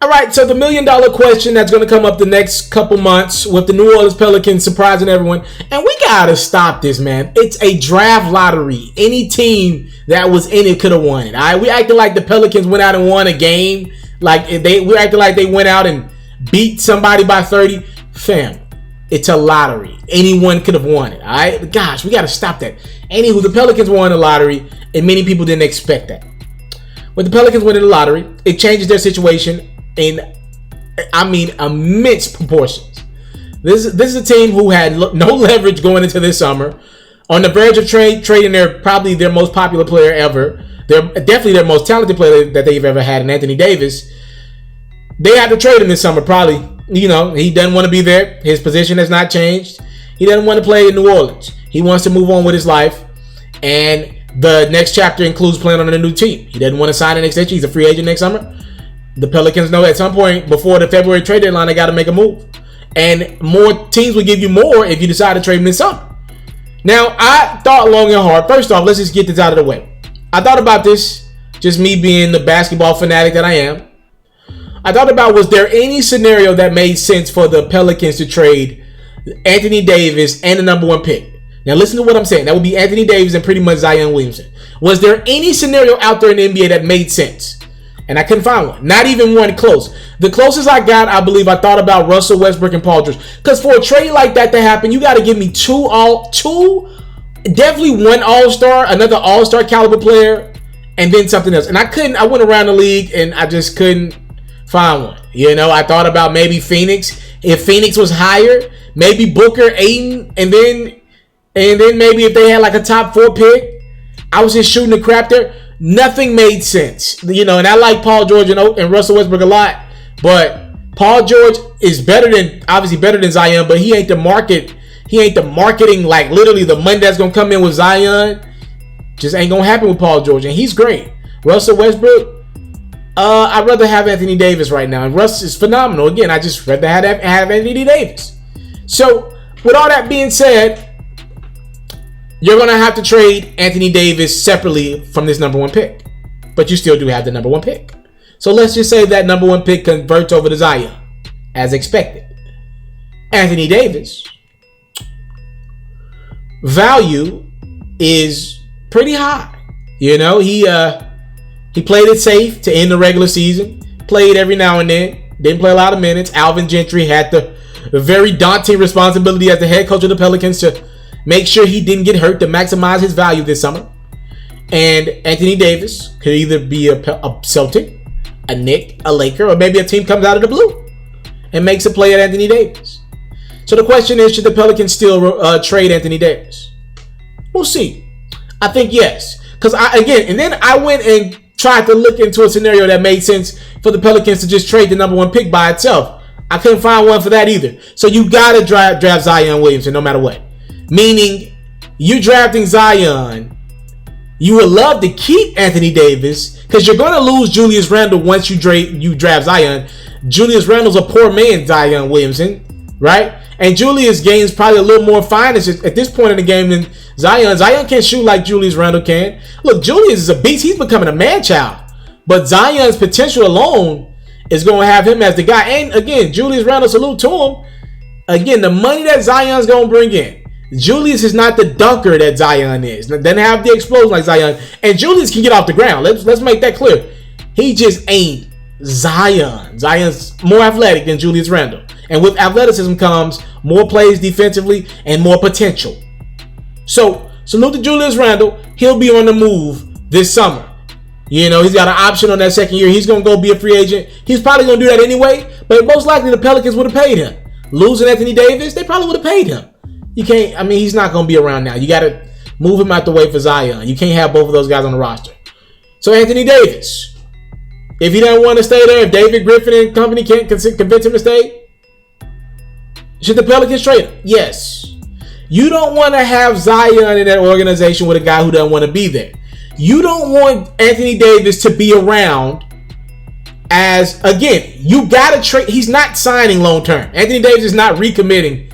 All right, so the $1 million question that's going to come up the next couple months with the New Orleans Pelicans surprising everyone. And we got to stop this, man. It's a draft lottery. Any team that was in it could have won it. All right, we acting like the Pelicans went out and won a game. Like we're acting like they went out and beat somebody by 30. Fam, it's a lottery. Anyone could have won it. All right, gosh, we got to stop that. Anywho, the Pelicans won the lottery, and many people didn't expect that. When the Pelicans win the lottery, it changes their situation in, immense proportions. This is a team who had no leverage going into this summer, on the verge of trading probably their most popular player ever. They're definitely their most talented player that they've ever had, in Anthony Davis. They had to trade him this summer, probably. He doesn't want to be there. His position has not changed. He doesn't want to play in New Orleans. He wants to move on with his life, and the next chapter includes playing on a new team. He doesn't want to sign an extension. He's a free agent next summer. The Pelicans know at some point before the February trade deadline, they got to make a move. And more teams will give you more if you decide to trade him this summer. Now, I thought long and hard. First off, let's just get this out of the way. I thought about this, just me being the basketball fanatic that I am. I thought about, was there any scenario that made sense for the Pelicans to trade Anthony Davis and the number 1 pick? Now, listen to what I'm saying. That would be Anthony Davis and pretty much Zion Williamson. Was there any scenario out there in the NBA that made sense? And I couldn't find one. Not even one close. The closest I got, I believe, I thought about Russell Westbrook and Paul George. Because for a trade like that to happen, you got to give me definitely one all-star, another all-star caliber player, and then something else. And I went around the league and I just couldn't find one. I thought about maybe Phoenix. If Phoenix was higher, maybe Booker, Ayton, and then maybe if they had like a top 4 pick. I was just shooting the crap there. Nothing made sense, and I like Paul George and Russell Westbrook a lot, but Paul George is obviously better than Zion, but he ain't the marketing, like literally the money that's gonna come in with Zion just ain't gonna happen with Paul George, and he's great. Russell Westbrook, I'd rather have Anthony Davis right now, and Russ is phenomenal. Again, I just rather have Anthony Davis. So with all that being said, you're going to have to trade Anthony Davis separately from this number 1 pick. But you still do have the number 1 pick. So let's just say that number 1 pick converts over to Zion, as expected. Anthony Davis, value is pretty high. He played it safe to end the regular season. Played every now and then. Didn't play a lot of minutes. Alvin Gentry had the very daunting responsibility as the head coach of the Pelicans to make sure he didn't get hurt, to maximize his value this summer. And Anthony Davis could either be a Celtic, a Knick, a Laker, or maybe a team comes out of the blue and makes a play at Anthony Davis. So the question is, should the Pelicans still trade Anthony Davis? We'll see. I think yes. Because I went and tried to look into a scenario that made sense for the Pelicans to just trade the number 1 pick by itself. I couldn't find one for that either. So you got to draft Zion Williamson no matter what. Meaning, you drafting Zion, you would love to keep Anthony Davis because you're going to lose Julius Randle once you draft Zion. Julius Randle's a poor man, Zion Williamson, right? And Julius gains probably a little more finesse at this point in the game than Zion. Zion can't shoot like Julius Randle can. Look, Julius is a beast. He's becoming a man-child. But Zion's potential alone is going to have him as the guy. And again, Julius Randle, salute to him. Again, the money that Zion's going to bring in. Julius is not the dunker that Zion is. Doesn't have the explosion like Zion. And Julius can get off the ground. Let's make that clear. He just ain't Zion. Zion's more athletic than Julius Randle. And with athleticism comes more plays defensively and more potential. So, salute to Julius Randle. He'll be on the move this summer. He's got an option on that second year. He's going to go be a free agent. He's probably going to do that anyway. But most likely the Pelicans would have paid him. Losing Anthony Davis, they probably would have paid him. You can't, he's not going to be around now. You got to move him out the way for Zion. You can't have both of those guys on the roster. So Anthony Davis, if he doesn't want to stay there, if David Griffin and company can't convince him to stay, should the Pelicans trade him? Yes. You don't want to have Zion in that organization with a guy who doesn't want to be there. You don't want Anthony Davis to be around as, again, you got to trade. He's not signing long term. Anthony Davis is not recommitting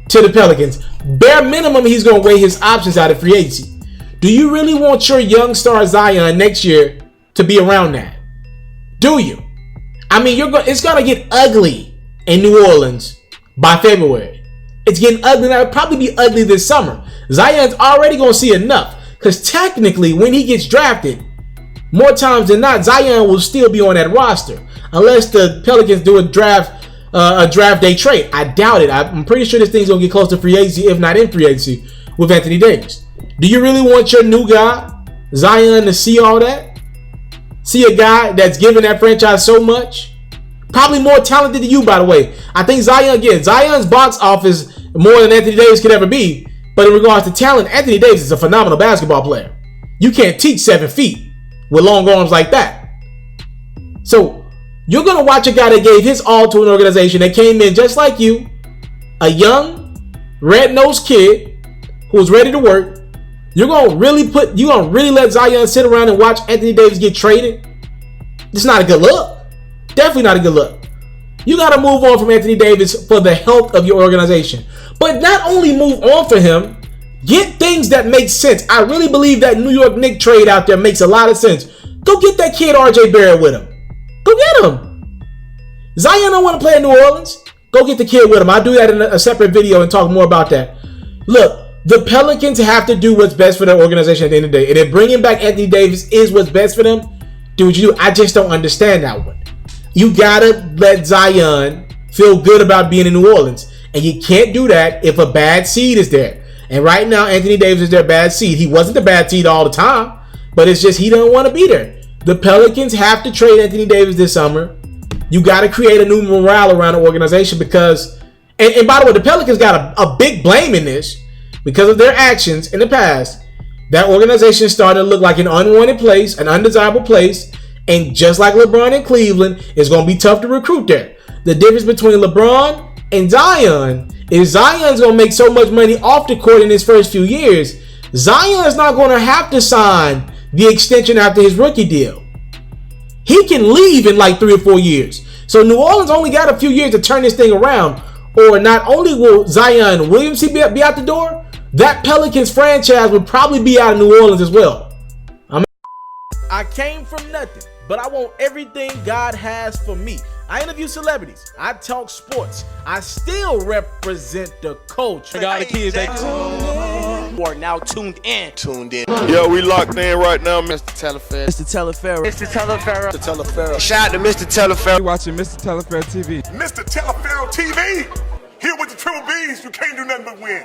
to the Pelicans. Bare minimum, he's going to weigh his options out of free agency. Do you really want your young star Zion next year to be around that? Do you? I mean, it's gonna get ugly in New Orleans by February. It's getting ugly. Now, it'll probably be ugly this summer. Zion's already gonna see enough. Because technically, when he gets drafted, more times than not, Zion will still be on that roster. Unless the Pelicans do a draft day trade. I doubt it. I'm pretty sure this thing's going to get close to free agency, if not in free agency, with Anthony Davis. Do you really want your new guy, Zion, to see all that? See a guy that's given that franchise so much? Probably more talented than you, by the way. I think Zion's box office more than Anthony Davis could ever be. But in regards to talent, Anthony Davis is a phenomenal basketball player. You can't teach 7 feet with long arms like that. So you're going to watch a guy that gave his all to an organization that came in just like you, a young, red-nosed kid who was ready to work. You're going to really let Zion sit around and watch Anthony Davis get traded? It's not a good look. Definitely not a good look. You got to move on from Anthony Davis for the health of your organization. But not only move on for him, get things that make sense. I really believe that New York Knicks trade out there makes a lot of sense. Go get that kid RJ Barrett with him. Go get him. Zion don't want to play in New Orleans. Go get the kid with him. I'll do that in a separate video and talk more about that. Look, the Pelicans have to do what's best for their organization at the end of the day. And if bringing back Anthony Davis is what's best for them, do what you do. I just don't understand that one. You gotta let Zion feel good about being in New Orleans. And you can't do that if a bad seed is there. And right now, Anthony Davis is their bad seed. He wasn't the bad seed all the time, but it's just he doesn't want to be there. The Pelicans have to trade Anthony Davis this summer. You got to create a new morale around the organization because, and by the way, the Pelicans got a big blame in this because of their actions in the past. That organization started to look like an unwanted place, an undesirable place, and just like LeBron in Cleveland, it's going to be tough to recruit there. The difference between LeBron and Zion is Zion's going to make so much money off the court in his first few years. Zion's not going to have to sign the extension after his rookie deal. He can leave in like 3 or 4 years. So New Orleans only got a few years to turn this thing around. Or not only will Zion Williamson be out the door, that Pelicans franchise would probably be out of New Orleans as well. I came from nothing, but I want everything God has for me. I interview celebrities. I talk sports. I still represent the culture. I got the kids. You are now tuned in. Yo, we locked in right now, Mr.Taliaferro. Mr.Taliaferro. Mr.Taliaferro. Mr.Taliaferro. Shout out to Mr.Taliaferro. You're watching Mr.Taliaferro TV. Mr.Taliaferro TV. Here with the Triple B's, you can't do nothing but win.